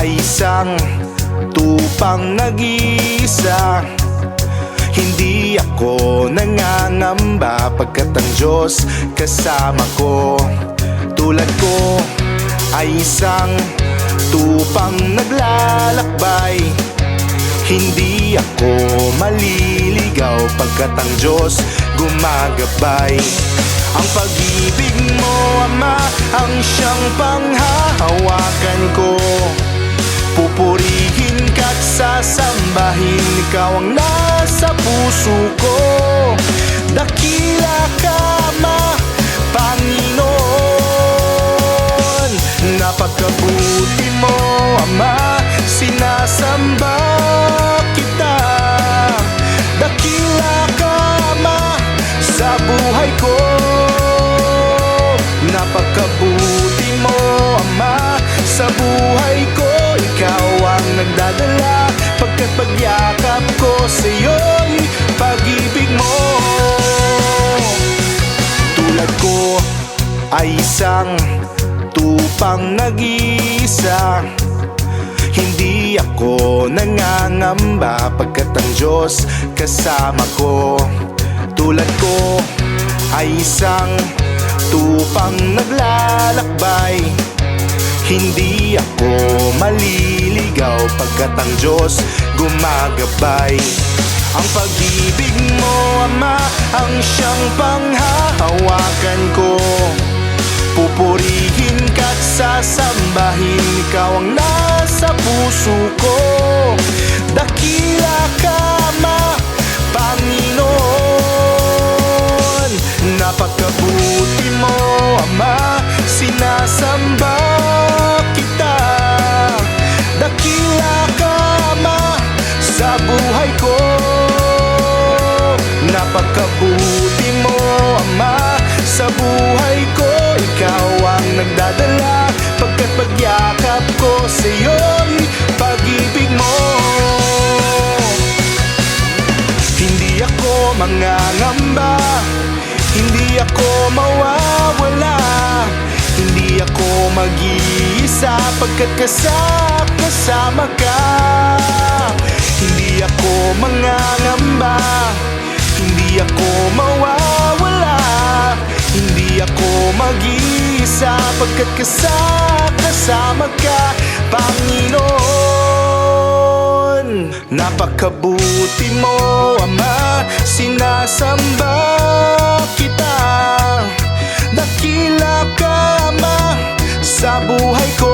ay isang tupang nag-iisa. Hindi ako nangangamba pagkat ang Diyos kasama ko. Tulad ko ay isang tupang naglalakbay. Hindi ako maliligaw pagkat ang Diyos gumagabay. Ang pag-ibig mo, Ama, ang siyang panghahawakan ko. Pupurihin ka't sasambahin, ikaw ang nasa puso ko. Dakila ka, Ama, Panginoon. Napakabuti mo, Ama, sinasamba kita. Dakila ka, Ama, sa buhay ko. Napakabuti mo, Ama, sa buhay ko. Ikaw ang nagdadala pagkat pagyakap ko sa'yo'y pag-ibig mo. Tulad ko ay isang tupang nag-iisa. Hindi ako nangangamba pagkat ang Diyos kasama ko. Tulad ko ay isang tupang naglalakbay. Hindi ako maliligaw pagkat ang Diyos gumagabay. Ang pag-ibig mo, Ama, ang siyang panghahawakan ko. Pupurihin ka't sasambahin, ikaw ang nasa puso ko. Dakila ka, Ama, Panginoon. Napakabuti mo, Ama, sinasamba kita. Dakila ka, Ama, sa buhay ko. Napakabuti mo, Ama, sa buhay ko. Ikaw ang nagdadala pagkat pagyakap ko sa'yo'y pag-ibig mo. Hindi ako mangangamba, hindi ako mawawala. Hindi ako mag-iisa pagkat kasama ka. Hindi ako mangangamba, hindi ako mawawala. Hindi ako mag-iisa pagkat kasama ka, Panginoon. Napakabuti mo, Ama, sinasamba kita. Dakila ka, Ama, sa buhay ko.